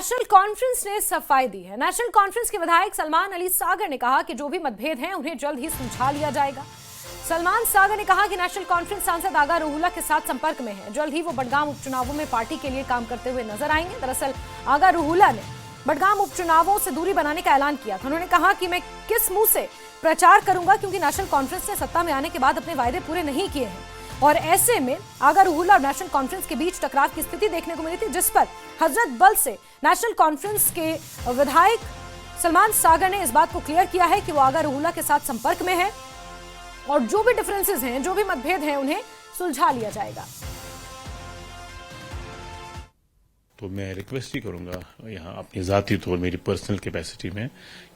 National conference ने सफाई दी है। नेशनल कॉन्फ्रेंस के विधायक सलमान अली सागर ने कहा कि जो भी मतभेद हैं उन्हें जल्द ही सुलझा लिया जाएगा। सलमान सागर ने कहा कि नेशनल कॉन्फ्रेंस सांसद आगा रूहुल्ला के साथ संपर्क में है। जल्द ही वो बडगाम उपचुनावों में पार्टी के लिए काम करते हुए नजर आएंगे। दरअसल आगा रूहुल्ला ने बडगाम उपचुनावों से दूरी बनाने का ऐलान किया था। उन्होंने कहा कि मैं किस मुंह से प्रचार करूंगा, क्योंकि नेशनल कॉन्फ्रेंस ने सत्ता में आने के बाद अपने वायदे पूरे नहीं किए हैं और ऐसे में आगा रूहुल्ला और नेशनल कॉन्फ्रेंस के बीच टकराव की स्थिति देखने को मिली थी, जिस पर हजरत बल से नेशनल कॉन्फ्रेंस के विधायक सलमान सागर ने इस बात को क्लियर किया है कि वो आगा रूहुल्ला के साथ संपर्क में है और जो भी डिफरेंसेस हैं, जो भी मतभेद हैं, उन्हें सुलझा लिया जाएगा। तो मैं रिक्वेस्ट ही करूंगा यहाँ अपनी ज़ाती तौर मेरी पर्सनल कैपेसिटी में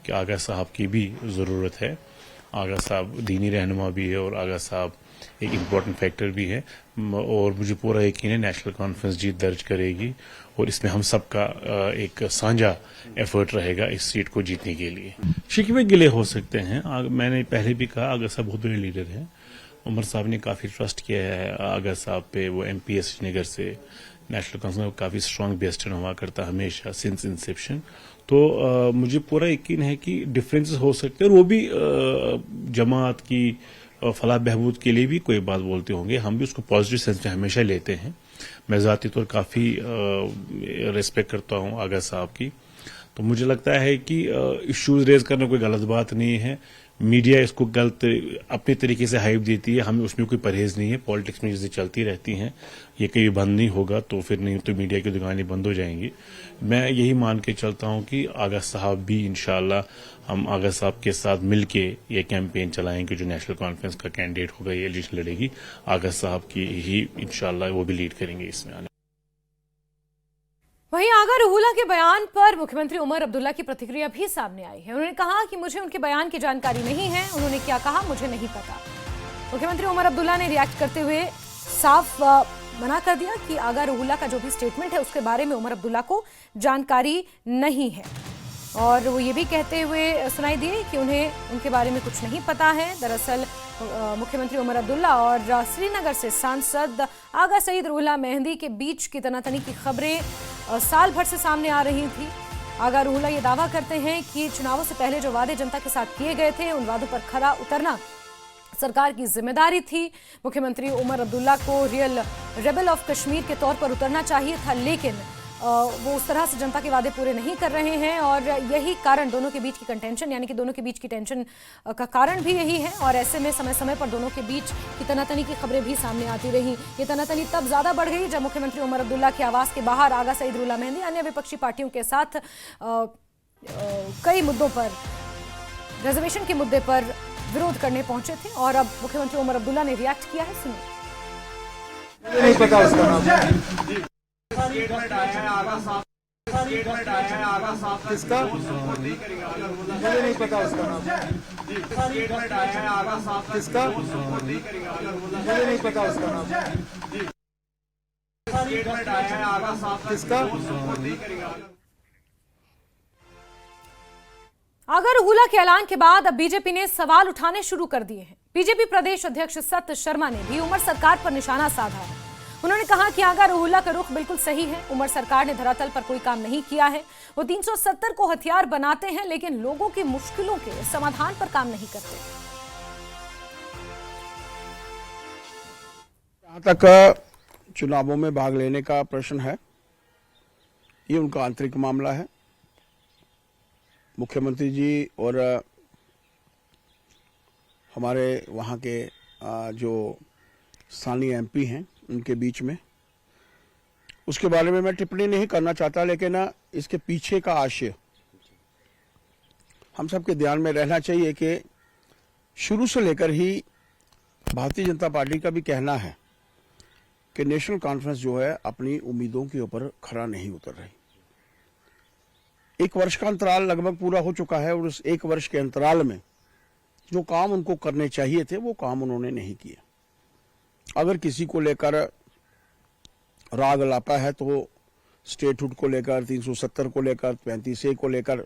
कि आगा साहब की भी ज़रूरत है। आगा साहब दीनी रहनुमा भी है और आगा साहब एक इम्पॉर्टेंट फैक्टर भी है और मुझे पूरा यकीन है नेशनल कॉन्फ्रेंस जीत दर्ज करेगी और इसमें हम सबका एक साझा एफर्ट रहेगा इस सीट को जीतने के लिए। शिकवे गिले हो सकते हैं, मैंने पहले भी कहा आगा साहब बहुत बड़े लीडर हैं। उमर साहब ने काफ़ी ट्रस्ट किया है आगा साहब पे। वो MP नगर से नेशनल कॉन्फ्रेंस में काफ़ी स्ट्रांग बेस्टन हुआ करता हमेशा सिंस इंसेप्शन। तो मुझे पूरा यकीन है कि डिफरेंसेस हो सकते हैं और वो भी जमात की फलाह बहबूद के लिए भी कोई बात बोलते होंगे। हम भी उसको पॉजिटिव सेंस में हमेशा लेते हैं। मैं ज़ाती तौर काफ़ी रिस्पेक्ट करता हूँ आगा साहब की। तो मुझे लगता है कि इश्यूज रेज करना कोई गलत बात नहीं है। मीडिया इसको गलत अपने तरीके से हाइप देती है, हमें उसमें कोई परहेज नहीं है। पॉलिटिक्स में चीज़ें चलती रहती हैं, ये कहीं बंद नहीं होगा तो फिर नहीं तो मीडिया की दुकानें बंद हो जाएंगी। मैं यही मान के चलता हूं कि आगा साहब भी इंशाल्लाह हम आगा साहब के साथ मिलके ये कैंपेन चलाएंगे। जो नेशनल कॉन्फ्रेंस का कैंडिडेट होगा, ये इलेक्शन लड़ेगी, आगा साहब की ही इंशाल्लाह वो भी लीड करेंगे इसमें आने। वहीं आगा रूहुल्ला के बयान पर मुख्यमंत्री उमर अब्दुल्ला की प्रतिक्रिया भी सामने आई है। उन्होंने कहा कि मुझे उनके बयान की जानकारी नहीं है, उन्होंने क्या कहा मुझे नहीं पता। मुख्यमंत्री उमर अब्दुल्ला ने रिएक्ट करते हुए साफ मना कर दिया कि आगा रूहुल्ला का जो भी स्टेटमेंट है उसके बारे में उमर अब्दुल्ला को जानकारी नहीं है और वो ये भी कहते हुए सुनाई दिए कि उन्हें उनके बारे में कुछ नहीं पता है। दरअसल मुख्यमंत्री उमर अब्दुल्ला और श्रीनगर से सांसद आगा सईद रूहुल्ला मेहंदी के बीच की तनातनी की खबरें साल भर से सामने आ रही थी। आगा रूहुल्ला ये दावा करते हैं कि चुनावों से पहले जो वादे जनता के साथ किए गए थे उन वादों पर खरा उतरना सरकार की जिम्मेदारी थी। मुख्यमंत्री उमर अब्दुल्ला को रियल रेबल ऑफ कश्मीर के तौर पर उतरना चाहिए था, लेकिन वो उस तरह से जनता के वादे पूरे नहीं कर रहे हैं और यही कारण दोनों के बीच की कंटेंशन यानी कि दोनों के बीच की टेंशन का कारण भी यही है। और ऐसे में समय समय पर दोनों के बीच की तनातनी की खबरें भी सामने आती रही। ये तनातनी तब ज्यादा बढ़ गई जब मुख्यमंत्री उमर अब्दुल्ला के आवास के बाहर आगा सईद रूहुल्ला मेहंदी अन्य विपक्षी पार्टियों के साथ कई मुद्दों पर, रिजर्वेशन के मुद्दे पर विरोध करने पहुंचे थे और अब मुख्यमंत्री उमर अब्दुल्ला ने रिएक्ट किया है। सुनिए। नहीं पता उसका नाम किसका, मुझे नहीं पता उसका नाम किसका, मुझे नहीं पता उसका नाम किसका। आगा रूहुल्ला के ऐलान के बाद अब बीजेपी ने सवाल उठाने शुरू कर दिए हैं। बीजेपी प्रदेश अध्यक्ष सत्य शर्मा ने भी उमर सरकार पर निशाना साधा है। उन्होंने कहा कि आगा रूहुल्ला का रुख बिल्कुल सही है। उमर सरकार ने धरातल पर कोई काम नहीं किया है। वो 370 को हथियार बनाते हैं लेकिन लोगों की मुश्किलों के समाधान पर काम नहीं करते। जहां तक चुनावों में भाग लेने का प्रश्न है, ये उनका आंतरिक मामला है। मुख्यमंत्री जी और हमारे वहाँ के जो स्थानीय MP हैं उनके बीच में, उसके बारे में मैं टिप्पणी नहीं करना चाहता, लेकिन इसके पीछे का आशय हम सबके ध्यान में रहना चाहिए कि शुरू से लेकर ही भारतीय जनता पार्टी का भी कहना है कि नेशनल कॉन्फ्रेंस जो है अपनी उम्मीदों के ऊपर खरा नहीं उतर रही। 1 वर्ष का अंतराल लगभग पूरा हो चुका है और उस 1 वर्ष के अंतराल में जो काम उनको करने चाहिए थे वो काम उन्होंने नहीं किए। अगर किसी को लेकर राग लाता है तो स्टेटहुड को लेकर, 370 को लेकर, 35A को लेकर,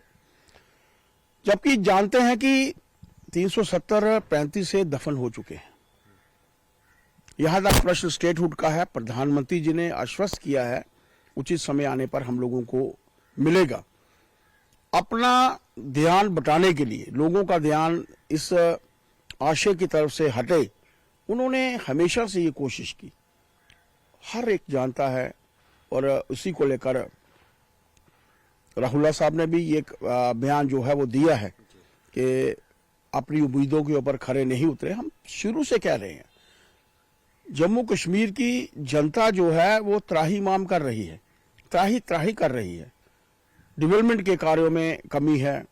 जबकि जानते हैं कि 370, 35A दफन हो चुके हैं। यहां तक प्रश्न स्टेटहुड का है। प्रधानमंत्री जी ने आश्वस्त किया है उचित समय आने पर हम लोगों को मिलेगा। अपना ध्यान बटाने के लिए, लोगों का ध्यान इस आशय की तरफ से हटे, उन्होंने हमेशा से ये कोशिश की। हर एक जानता है और उसी को लेकर राहुल साहब ने भी एक बयान जो है वो दिया है कि अपनी उम्मीदों के ऊपर खरे नहीं उतरे। हम शुरू से कह रहे हैं, जम्मू कश्मीर की जनता जो है वो त्राही माम कर रही है, त्राही त्राही कर रही है। डेवलपमेंट के कार्यों में कमी है।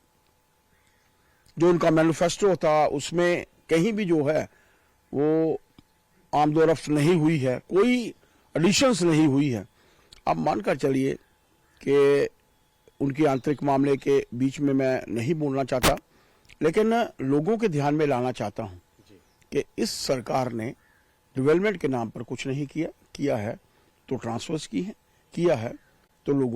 जो उनका मैनिफेस्टो था उसमें कहीं भी जो है वो आमदोरफ्त नहीं हुई है, कोई एडिशंस नहीं हुई है। अब मानकर चलिए कि उनके आंतरिक मामले के बीच में मैं नहीं बोलना चाहता, लेकिन लोगों के ध्यान में लाना चाहता हूं कि इस सरकार ने डेवलपमेंट के नाम पर कुछ नहीं किया है तो ट्रांसफर्स की है, किया है तो लोगों